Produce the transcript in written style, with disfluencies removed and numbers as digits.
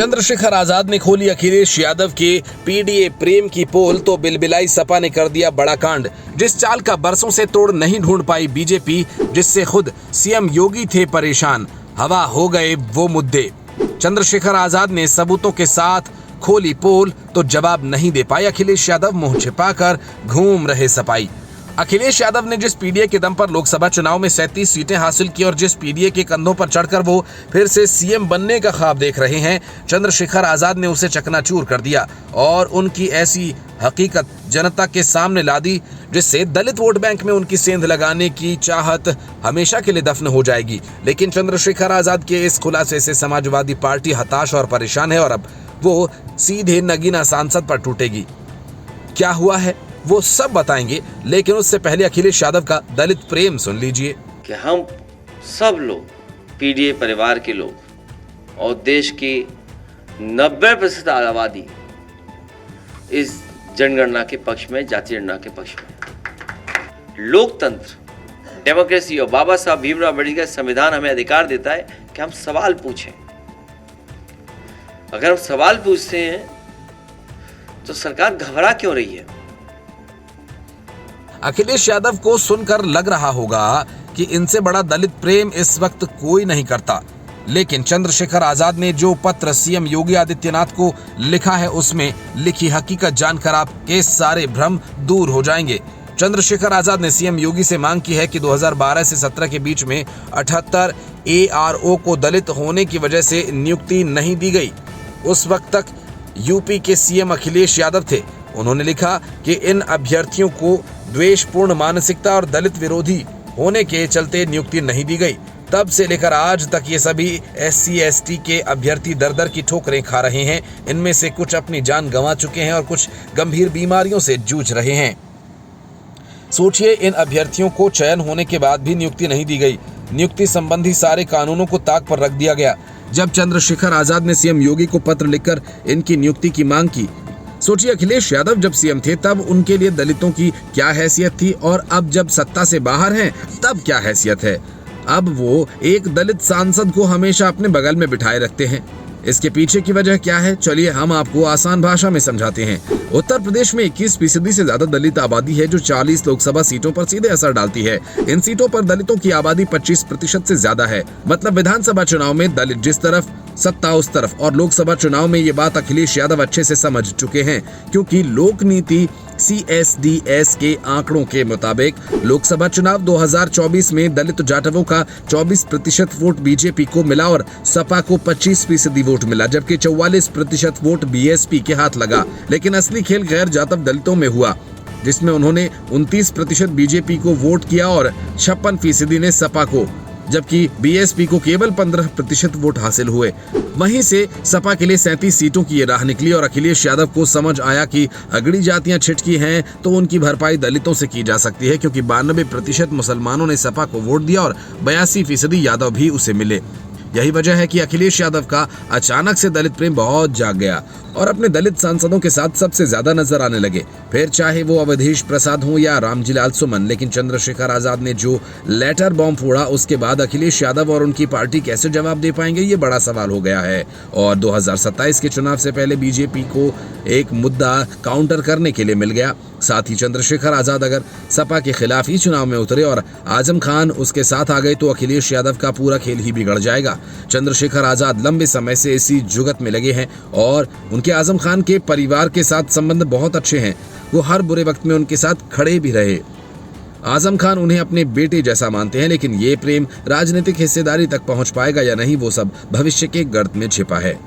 चंद्रशेखर आजाद ने खोली अखिलेश यादव के पीडीए प्रेम की पोल तो बिलबिलाई सपा ने कर दिया बड़ा कांड। जिस चाल का बरसों से तोड़ नहीं ढूंढ पाई बीजेपी, जिससे खुद सीएम योगी थे परेशान, हवा हो गए वो मुद्दे। चंद्रशेखर आजाद ने सबूतों के साथ खोली पोल तो जवाब नहीं दे पाए अखिलेश यादव, मुंह छिपाकर घूम रहे सपाई। अखिलेश यादव ने जिस पीडीए के दम पर लोकसभा चुनाव में 37 सीटें हासिल की और जिस पीडीए के कंधों पर चढ़कर वो फिर से सीएम बनने का ख्वाब देख रहे हैं, चंद्रशेखर आजाद ने उसे चकनाचूर कर दिया और उनकी ऐसी हकीकत जनता के सामने ला दी जिससे दलित वोट बैंक में उनकी सेंध लगाने की चाहत हमेशा के लिए दफन हो जाएगी। लेकिन चंद्रशेखर आजाद के इस खुलासे से समाजवादी पार्टी हताश और परेशान है और अब वो सीधे नगीना सांसद पर टूटेगी। क्या हुआ है वो सब बताएंगे, लेकिन उससे पहले अखिलेश यादव का दलित प्रेम सुन लीजिए। कि हम सब लोग पीडीए परिवार के लोग और देश की 90% आबादी इस जनगणना के पक्ष में, जातीय जनगणना के पक्ष में। लोकतंत्र, डेमोक्रेसी और बाबा साहब भीमराव अम्बेडकर का संविधान हमें अधिकार देता है कि हम सवाल पूछें। अगर हम सवाल पूछते हैं तो सरकार घबरा क्यों रही है? अखिलेश यादव को सुनकर लग रहा होगा कि इनसे बड़ा दलित प्रेम इस वक्त कोई नहीं करता, लेकिन चंद्रशेखर आजाद ने जो पत्र सीएम योगी आदित्यनाथ को लिखा है उसमें लिखी हकीकत जानकर आपके सारे भ्रम दूर हो जाएंगे। चंद्रशेखर आजाद ने सीएम योगी से मांग की है कि 2012 से 17 के बीच में 78 ARO को दलित होने की वजह से नियुक्ति नहीं दी गई। उस वक्त तक यूपी के सीएम अखिलेश यादव थे। उन्होंने लिखा कि इन अभ्यर्थियों को द्वेषपूर्ण मानसिकता और दलित विरोधी होने के चलते नियुक्ति नहीं दी गई। तब से लेकर आज तक ये सभी SC ST के अभ्यर्थी दर दर की ठोकरें खा रहे हैं। इनमें से कुछ अपनी जान गंवा चुके हैं और कुछ गंभीर बीमारियों से जूझ रहे हैं। सोचिए, इन अभ्यर्थियों को चयन होने के बाद भी नियुक्ति नहीं दी गई। नियुक्ति संबंधी सारे कानूनों को ताक पर रख दिया गया। जब चंद्रशेखर आजाद ने सीएम योगी को पत्र लिखकर इनकी नियुक्ति की मांग की, सोचिए अखिलेश यादव जब सीएम थे तब उनके लिए दलितों की क्या हैसियत थी और अब जब सत्ता से बाहर हैं तब क्या हैसियत है। अब वो एक दलित सांसद को हमेशा अपने बगल में बिठाए रखते हैं। इसके पीछे की वजह क्या है, चलिए हम आपको आसान भाषा में समझाते हैं। उत्तर प्रदेश में 21% से ज्यादा दलित आबादी है जो 40 लोकसभा सीटों पर सीधे असर डालती है। इन सीटों पर दलितों की आबादी 25% से ज्यादा है। मतलब विधानसभा चुनाव में दलित जिस तरफ, सत्ता उस तरफ। और लोकसभा चुनाव में ये बात अखिलेश यादव अच्छे से समझ चुके हैं, क्योंकि लोक नीति CSDS के आंकड़ों के मुताबिक लोकसभा चुनाव 2024 में दलित जाटवों का 24% वोट बीजेपी को मिला और सपा को 25% वोट मिला, जबकि 44% वोट BSP के हाथ लगा। लेकिन असली खेल गैर जाटव दलितों में हुआ, जिसमें उन्होंने 29% बीजेपी को वोट किया और 56% ने सपा को, जबकि BSP को केवल 15% वोट हासिल हुए। वहीं से सपा के लिए 37 सीटों की ये राह निकली और अखिलेश यादव को समझ आया कि अगड़ी जातियां छिटकी हैं तो उनकी भरपाई दलितों से की जा सकती है, क्योंकि 92% मुसलमानों ने सपा को वोट दिया और 82% यादव भी उसे मिले। यही वजह है कि अखिलेश यादव का अचानक से दलित प्रेम बहुत जाग गया और अपने दलित सांसदों के साथ सबसे ज्यादा नजर आने लगे, फिर चाहे वो अवधेश प्रसाद हो या रामजीलाल सुमन। लेकिन चंद्रशेखर आजाद ने जो लेटर बॉम्ब फोड़ा, उसके बाद अखिलेश यादव और उनकी पार्टी कैसे जवाब दे पाएंगे, ये बड़ा सवाल हो गया है। और 2027 के चुनाव से पहले बीजेपी को एक मुद्दा काउंटर करने के लिए मिल गया। साथ ही चंद्रशेखर आजाद अगर सपा के खिलाफ ही चुनाव में उतरे और आजम खान उसके साथ आ गए तो अखिलेश यादव का पूरा खेल ही बिगड़ जाएगा। चंद्रशेखर आजाद लंबे समय से इसी जुगत में लगे हैं और उनके आजम खान के परिवार के साथ संबंध बहुत अच्छे हैं। वो हर बुरे वक्त में उनके साथ खड़े भी रहे। आजम खान उन्हें अपने बेटे जैसा मानते हैं, लेकिन ये प्रेम राजनीतिक हिस्सेदारी तक पहुंच पाएगा या नहीं, वो सब भविष्य के गर्त में छिपा है।